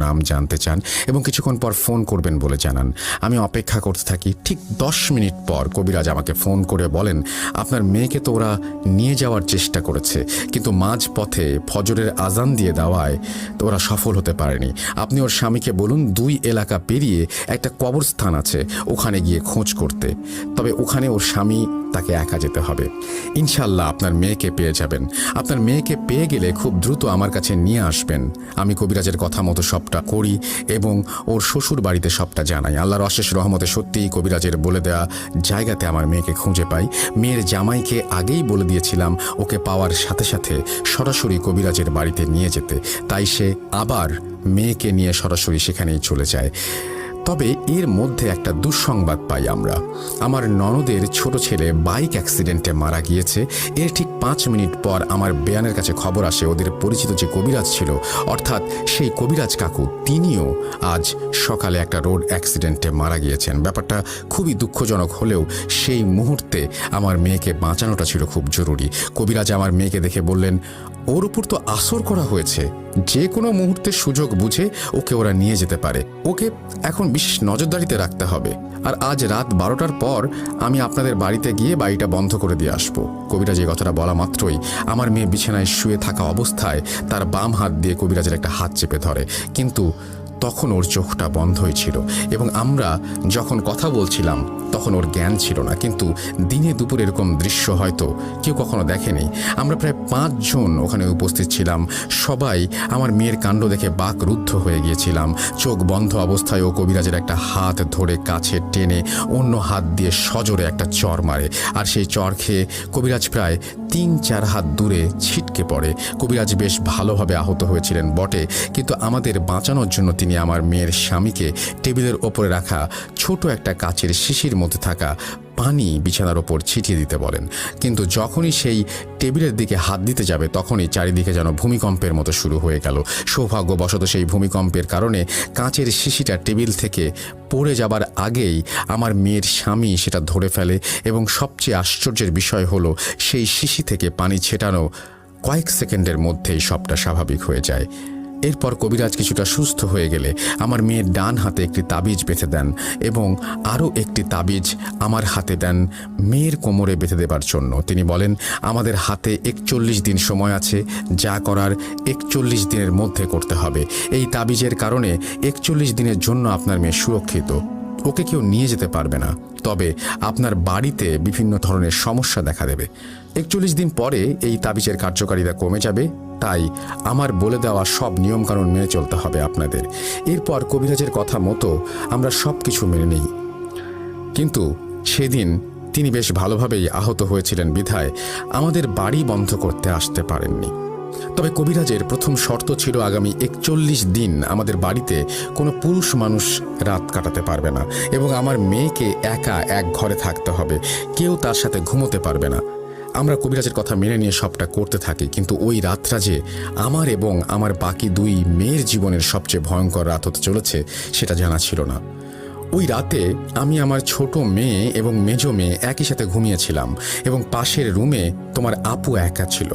নাম জানতে চান এবং কিছুক্ষণ পর ফোন করবেন বলে জানান। আমি অপেক্ষা করতে থাকি। ঠিক 10 মিনিট পর কবিরাজ আমাকে ফোন করে বলেন, আপনার মেয়েকে তো ওরা নিয়ে যাওয়ার চেষ্টা করেছে, কিন্তু মাঝ পথে ফজরের আজান দিয়ে দেওয়ায় তো ওরা সফল হতে পারেনি। আপনি ওর স্বামীকে বলুন 2 এলাকা পেরিয়ে একটা কবরস্থান আছে, ওখানে গিয়ে খোঁজ করতে। তবে ওখানে ওর স্বামী তাকে একা যেতে হবে। ইনশাল্লাহ আপনার মেয়েকে পেয়ে যাবেন। আপনার মেয়েকে পেয়ে গেলে খুব দ্রুত আমার কাছে নিয়ে আসবেন। আমি কবিরাজের কথা মতো সবটা করি এবং ওর শ্বশুর বাড়িতে সবটা জানাই। আল্লাহর অশেষ রহমতে সত্যিই কবিরাজের বলে দেওয়া জায়গাতে আমার মেয়েকে খুঁজে পাই। মেয়ের জামাইকে আগেই বলে দিয়েছিলাম ওকে পাওয়ার সাথে সাথে সরাসরি কবিরাজের বাড়িতে নিয়ে যেতে, তাই সে আবার মেয়েকে নিয়ে সরাসরি সেখানেই চলে যায়। তবে এর মধ্যে একটা দুঃসংবাদ পাই আমরা। আমার ননদের ছোট ছেলে বাইক অ্যাক্সিডেন্টে মারা গিয়েছে। এর ঠিক 5 মিনিট পর আমার বেয়ানের কাছে খবর আসে ওদের পরিচিত যে কবিরাজ ছিল, অর্থাৎ সেই কবিরাজ কাকু, তিনিও আজ সকালে একটা রোড অ্যাক্সিডেন্টে মারা গিয়েছেন। ব্যাপারটা খুবই দুঃখজনক হলেও সেই মুহূর্তে আমার মেয়েকে বাঁচানোটা ছিল খুব জরুরি। কবিরাজ আমার মেয়েকে দেখে বললেন, ওর উপর তো আসর করা হয়েছে, যে কোনো মুহূর্তে সুযোগ বুঝে ওকে ওরা নিয়ে যেতে পারে। ওকে এখন বিশেষ নজরদারিতে রাখতে হবে। আর আজ রাত 12টার পর আমি আপনাদের বাড়িতে গিয়ে বাড়িটা বন্ধ করে দিয়ে আসবো। কবিরাজ এই কথাটা বলা মাত্রই আমার মেয়ে বিছানায় শুয়ে থাকা অবস্থায় তার বাম হাত দিয়ে কবিরাজের একটা হাত চেপে ধরে, কিন্তু তখন ওর চোখটা বন্ধই ছিল এবং আমরা যখন কথা বলছিলাম তখন ওর জ্ঞান ছিল না। কিন্তু দিনে দুপুরে এরকম দৃশ্য হয়তো কেউ কখনো দেখেনি। আমরা প্রায় 5 জন ওখানে উপস্থিত ছিলাম। সবাই আমার মেয়ের কাণ্ড দেখে বাকরুদ্ধ হয়ে গিয়েছিলাম। চোখ বন্ধ অবস্থায় ও কবিরাজের একটা হাত ধরে কাছে টেনে অন্য হাত দিয়ে সজোরে একটা চর মারে, আর সেই চর খেয়ে কবিরাজ প্রায় 3-4 হাত দূরে ছিটকে পড়ে। কবিরাজ বেশ ভালোভাবে আহত হয়েছিলেন বটে, কিন্তু আমাদের বাঁচানোর জন্য তিনি আমার মেয়ের স্বামীকে টেবিলের ওপরে রাখা ছোট একটা কাচের শিশির মধ্যে থাকা পানি বিছানার ওপর ছিটিয়ে দিতে বলেন। কিন্তু যখনই সেই টেবিলের দিকে হাত দিতে যাবে তখনই চারিদিকে যেন ভূমিকম্পের মতো শুরু হয়ে গেল। সৌভাগ্যবশত সেই ভূমিকম্পের কারণে কাঁচের শিশিটা টেবিল থেকে পড়ে যাবার আগেই আমার মেয়ের স্বামী সেটা ধরে ফেলে এবং সবচেয়ে আশ্চর্যের বিষয় হলো সেই শিশি থেকে পানি ছেটানো কয়েক সেকেন্ডের মধ্যেই সবটা স্বাভাবিক হয়ে যায়। এরপর কবিরাজ কিছুটা সুস্থ হয়ে গেলে আমার মেয়ের ডান হাতে একটি তাবিজ বেঁধে দেন এবং আরও একটি তাবিজ আমার হাতে দেন মেয়ের কোমরে বেঁধে দেবার জন্য। তিনি বলেন, আমাদের হাতে 41 দিন সময় আছে, যা করার 41 দিনের মধ্যে করতে হবে। এই তাবিজের কারণে 41 দিনের জন্য আপনার মেয়ে সুরক্ষিত, ওকে কেউ নিয়ে যেতে পারবে না। তবে আপনার বাড়িতে বিভিন্ন ধরনের সমস্যা দেখা দেবে। 41 দিন পরে এই তাবিজের কার্যকারিতা কমে যাবে, তাই আমার বলে দেওয়া সব নিয়মকানুন মেনে চলতে হবে আপনাদের। এরপর কবিরাজের কথা মতো আমরা সব কিছু মেনে নিই। কিন্তু সেদিন তিনি বেশ ভালোভাবেই আহত হয়েছিলেন বিধায় আমাদের বাড়ি বন্ধ করতে আসতে পারেননি। তবে কবিরাজের প্রথম শর্ত ছিল আগামী 41 দিন আমাদের বাড়িতে কোনো পুরুষ মানুষ রাত কাটাতে পারবে না এবং আমার মেয়েকে একা এক ঘরে থাকতে হবে, কেউ তার সাথে ঘুমোতে পারবে না। আমরা কবিরাজের কথা মেনে নিয়ে সবটা করতে থাকি, কিন্তু ওই রাতটা যে আমার এবং আমার বাকি 2 মেয়ের জীবনের সবচেয়ে ভয়ঙ্কর রাত হতে চলেছে সেটা জানা ছিল না। ওই রাতে আমি আমার ছোট মেয়ে এবং মেজ মেয়ে একই সাথে ঘুমিয়েছিলাম এবং পাশের রুমে তোমার আপু একা ছিল।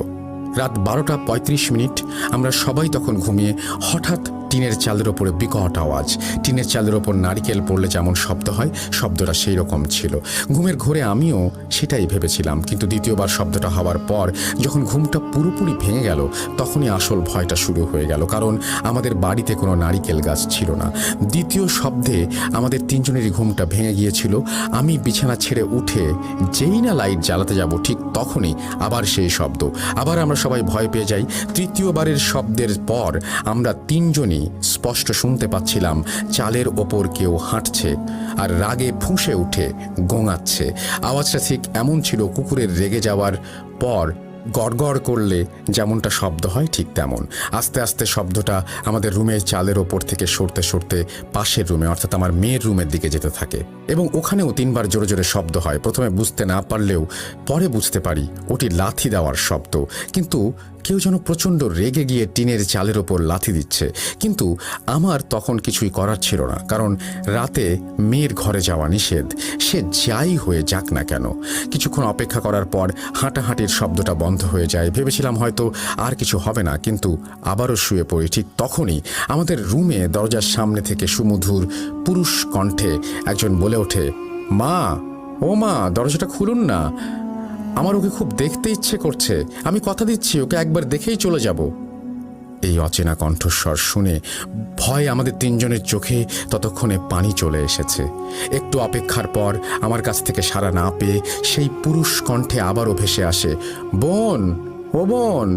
রাত 12:35 আমরা সবাই তখন ঘুমিয়ে হঠাৎ টিনের চালের ওপরে বিকট আওয়াজ। টিনের চালের ওপর নারিকেল পড়লে যেমন শব্দ হয়, শব্দটা সেই রকম ছিল। ঘুমের ঘোরে আমিও সেটাই ভেবেছিলাম, কিন্তু দ্বিতীয়বার শব্দটা হওয়ার পর যখন ঘুমটা পুরোপুরি ভেঙে গেল তখনই আসল ভয়টা শুরু হয়ে গেল, কারণ আমাদের বাড়িতে কোনো নারিকেল গাছ ছিল না। দ্বিতীয় শব্দে আমাদের 3 জনেরই ঘুমটা ভেঙে গিয়েছিল। আমি বিছানা ছেড়ে উঠে যেই না লাইট জ্বালাতে যাব ঠিক তখনই আবার সেই শব্দ। আবার আমরা সবাই ভয় পেয়ে যাই। তৃতীয়বারের শব্দের পর আমরা 3 জনই স্পষ্ট শুনতে পাচ্ছিলাম চালের ওপর কেউ হাঁটছে আর রাগে ফুঁসে উঠে গোঙাচ্ছে। আওয়াজটা ঠিক এমন ছিল কুকুরের রেগে যাওয়ার পর গড়গড় করলে যেমনটা শব্দ হয় ঠিক তেমন। আস্তে আস্তে শব্দটা আমাদের রুমের চালের ওপর থেকে সরতে সরতে পাশের রুমে অর্থাৎ আমার মেয়ের রুমের দিকে যেতে থাকে এবং ওখানেও 3 বার জোরে জোরে শব্দ হয়। প্রথমে বুঝতে না পারলেও পরে বুঝতে পারি ওটি লাথি দেওয়ার শব্দ, কিন্তু কেউ যেন প্রচণ্ড রেগে গিয়ে টিনের চালের ওপর লাথি দিচ্ছে, কিন্তু আমার তখন কিছুই করার ছিল না, কারণ রাতে মেয়ের ঘরে যাওয়া নিষেধ, সে যাই হয়ে যাক না কেন। কিছুক্ষণ অপেক্ষা করার পর হাঁটাহাঁটির শব্দটা বন্ধ হয়ে যায়। ভেবেছিলাম হয়তো আর কিছু হবে না, কিন্তু আবারও শুয়ে পড়ি। ঠিক তখনই আমাদের রুমে দরজার সামনে থেকে সুমধুর পুরুষ কণ্ঠে একজন বলে ওঠে, মা, ও মা, দরজাটা খুলুন না, আমার ওকে খুব দেখতে ইচ্ছে করছে, আমি কথা দিচ্ছি ওকে একবার দেখেই চলে যাব। এই অচেনা কণ্ঠস্বর শুনে ভয় আমাদের তিনজনের চোখে ততক্ষণে পানি চলে এসেছে। একটু অপেক্ষার পর আমার কাছ থেকে সাড়া না পেয়ে সেই পুরুষ কণ্ঠে আবারও ভেসে আসে, বোন, ও বোন,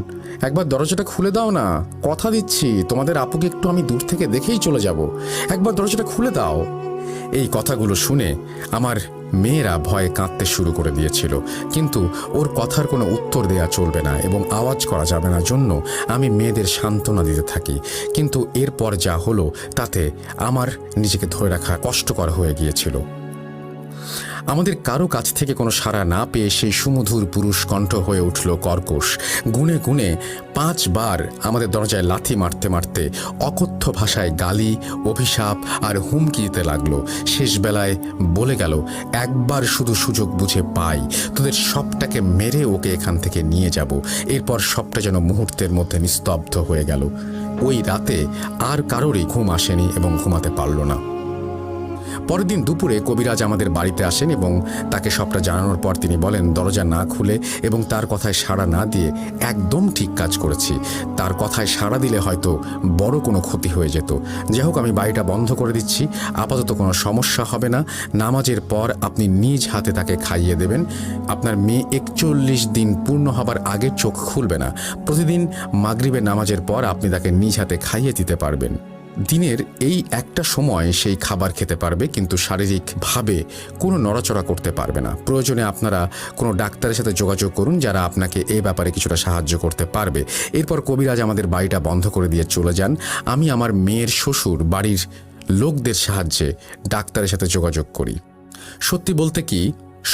একবার দরজাটা খুলে দাও না, কথা দিচ্ছি তোমাদের আপুকে একটু আমি দূর থেকে দেখেই চলে যাব, একবার দরজাটা খুলে দাও। এই কথাগুলো শুনে আমার মেয়েরা ভয়ে কাঁদতে শুরু করে দিয়েছিল, কিন্তু ওর কথার কোনো উত্তর দেয়া চলবে না এবং আওয়াজ করা যাবে না জন্য আমি মেয়েদের সান্ত্বনা দিতে থাকি। কিন্তু এরপর যা হলো তাতে আমার নিজেকে ধরে রাখা কষ্টকর হয়ে গিয়েছিল। আমাদের কারো কাছ থেকে কোনো সাড়া না পেয়ে সেই সুমধুর পুরুষ কণ্ঠ হয়ে উঠল কর্কশ। গুনে গুনে 5 বার আমাদের দরজায় লাথি মারতে মারতে অকথ্য ভাষায় গালি, অভিশাপ আর হুমকি দিতে লাগলো। শেষ বেলায় বলে গেল, একবার শুধু সুযোগ বুঝে পাই, তোদের সবটাকে মেরে ওকে এখান থেকে নিয়ে যাব। এরপর সবটা যেন মুহূর্তের মধ্যে নিস্তব্ধ হয়ে গেল। ওই রাতে আর কারোরই ঘুম আসেনি এবং ঘুমাতে পারল না। পরের দিন দুপুরে কবিরাজ আমাদের বাড়িতে আসেন এবং তাকে সবটা জানানোর পর তিনি বলেন, দরজা না খুলে এবং তার কথায় সাড়া না দিয়ে একদম ঠিক কাজ করেছি। তার কথায় সাড়া দিলে হয়তো বড় কোনো ক্ষতি হয়ে যেত। যাই হোক, আমি বাড়িটা বন্ধ করে দিচ্ছি, আপাতত কোনো সমস্যা হবে না। নামাজের পর আপনি নিজ হাতে তাকে খাইয়ে দেবেন। আপনার মেয়ে 41 দিন পূর্ণ হবার আগে চোখ খুলবে না। প্রতিদিন মাগরিবের নামাজের পর আপনি তাকে নিজ হাতে খাইয়ে দিতে পারবেন। দিনের এই একটা সময় সেই খাবার খেতে পারবে, কিন্তু শারীরিকভাবে কোনো নড়াচড়া করতে পারবে না। প্রয়োজনে আপনারা কোনো ডাক্তারের সাথে যোগাযোগ করুন, যারা আপনাকে এই ব্যাপারে কিছুটা সাহায্য করতে পারবে। এরপর কবিরাজ আমাদের বাড়িটা বন্ধ করে দিয়ে চলে যান। আমি আমার মেয়ের শ্বশুর বাড়ির লোকদের সাহায্যে ডাক্তারের সাথে যোগাযোগ করি। সত্যি বলতে কি,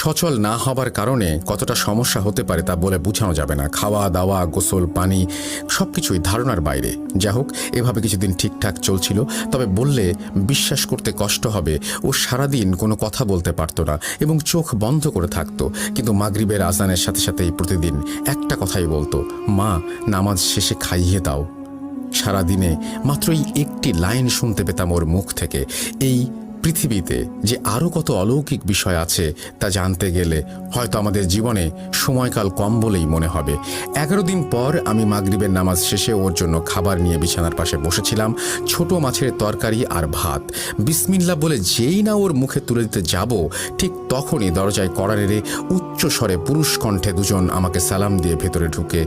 সচল না হবার কারণে কতটা সমস্যা হতে পারে তা বলে বোঝানো যাবে না। খাওয়া দাওয়া, গোসল, পানি সব কিছুই ধারণার বাইরে। যা হোক, এভাবে কিছুদিন ঠিকঠাক চলছিল। তবে বললে বিশ্বাস করতে কষ্ট হবে, ও সারাদিন কোনো কথা বলতে পারতো না এবং চোখ বন্ধ করে থাকতো, কিন্তু মাগরিবের আজানের সাথে সাথেই প্রতিদিন একটা কথাই বলতো, মা, নামাজ শেষে খাইয়ে দাও। সারাদিনে মাত্র এই একটি লাইন শুনতে পেতাম ওর মুখ থেকে। এই পৃথিবীতে যে আরও কত অলৌকিক বিষয় আছে তা জানতে গেলে হয়তো আমাদের জীবনে সময়কাল কম বলেই মনে হবে। 11 দিন পর আমি মাগরিবের নামাজ শেষে ওর জন্য খাবার নিয়ে বিছানার পাশে বসেছিলাম। ছোট মাছের তরকারি আর ভাত। বিসমিল্লাহ বলে যেই না ওর মুখে তুলে দিতে যাব, ঠিক তখনই দরজায় কড়া নেড়ে উচ্চ স্বরে পুরুষ কণ্ঠে দুজন আমাকে সালাম দিয়ে ভেতরে ঢুকে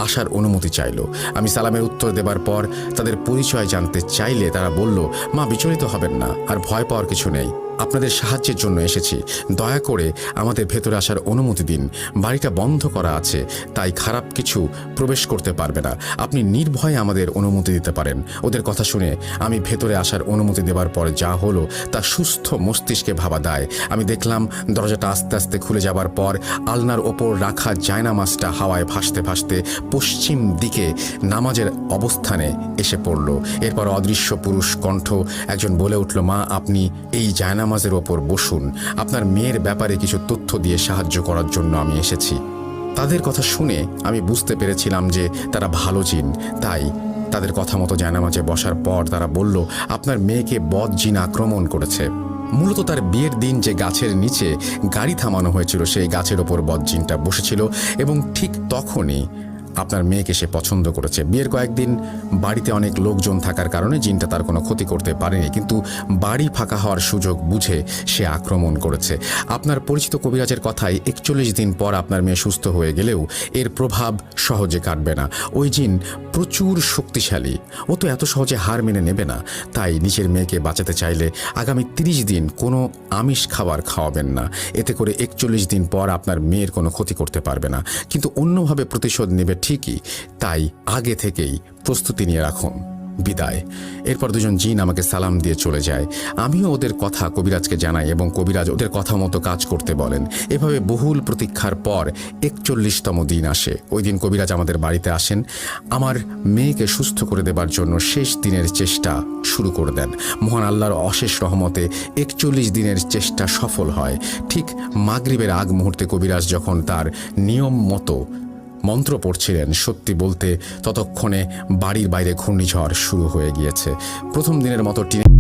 আসার অনুমতি চাইল। আমি সালামের উত্তর দেবার পর তাদের পরিচয় জানতে চাইলে তারা বলল, মা, বিচলিত হবেন না, আর ভয় পাওয়ার কিছু নেই, আপনাদের সাহায্যের জন্য এসেছি, দয়া করে আমাদের ভেতরে আসার অনুমতি দিন। বাড়িটা বন্ধ করা আছে, তাই খারাপ কিছু প্রবেশ করতে পারবে না, আপনি নির্ভয়ে আমাদের অনুমতি দিতে পারেন। ওদের কথা শুনে আমি ভেতরে আসার অনুমতি দেবার পর যা হলো তা সুস্থ মস্তিষ্কে ভাবা দায়। আমি দেখলাম দরজাটা আস্তে আস্তে খুলে যাবার পর আলনার ওপর রাখা জায়নামাজটা হাওয়ায় ভাসতে ভাসতে পশ্চিম দিকে নামাজের অবস্থানে এসে পড়ল। এরপর অদৃশ্য পুরুষ কণ্ঠ একজন বলে উঠল, মা, আপনি এই জায়নামাজের ওপর বসুন, আপনার মেয়ের ব্যাপারে কিছু তথ্য দিয়ে সাহায্য করার জন্য আমি এসেছি। তাদের কথা শুনে আমি বুঝতে পেরেছিলাম যে তারা ভালো জিন, তাই তাদের কথা মতো জায়নামাজে বসার পর তারা বলল, আপনার মেয়েকে বদ জিন আক্রমণ করেছে। মূলত তার বিয়ের দিন যে গাছের নিচে গাড়ি থামানো হয়েছিল সেই গাছের ওপর বদ জিনটা বসেছিল এবং ঠিক তখনই আপনার মেয়েকে সে পছন্দ করেছে। বিয়ের কয়েকদিন বাড়িতে অনেক লোকজন থাকার কারণে জিনটা তার কোনো ক্ষতি করতে পারেনি, কিন্তু বাড়ি ফাঁকা হওয়ার সুযোগ বুঝে সে আক্রমণ করেছে। আপনার পরিচিত কবিরাজের কথায় 41 দিন পর আপনার মেয়ে সুস্থ হয়ে গেলেও এর প্রভাব সহজে কাটবে না। ওই জিন প্রচুর শক্তিশালী, ও তো এত সহজে হার মেনে নেবে না। তাই নিজের মেয়েকে বাঁচাতে চাইলে আগামী 30 দিন কোনো আমিষ খাবার খাওয়াবেন না। এতে করে 41 দিন পর আপনার মেয়ের কোনো ক্ষতি করতে পারবে না, কিন্তু অন্যভাবে প্রতিশোধ নেবে ঠিকই, তাই আগে থেকেই প্রস্তুতি নিয়ে রাখুন। বিদায়। এরপর দুজন জিন আমাকে সালাম দিয়ে চলে যায়। আমিও ওদের কথা কবিরাজকে জানাই এবং কবিরাজ ওদের কথা মতো কাজ করতে বলেন। এভাবে বহুল প্রতীক্ষার পর 41তম দিন আসে। ওই দিন কবিরাজ আমাদের বাড়িতে আসেন, আমার মেয়েকে সুস্থ করে দেবার জন্য শেষ দিনের চেষ্টা শুরু করে দেন। মহান আল্লাহর অশেষ রহমতে 41 দিনের চেষ্টা সফল হয়। ঠিক মাগরিবের আগ মুহূর্তে কবিরাজ যখন তার নিয়ম মতো মন্ত্র পড়ছিলেন, সত্যি বলতে ততক্ষণে বাড়ির বাইরে ঘূর্ণিঝড় শুরু হয়ে গিয়েছে। প্রথম দিনের মতো টিনে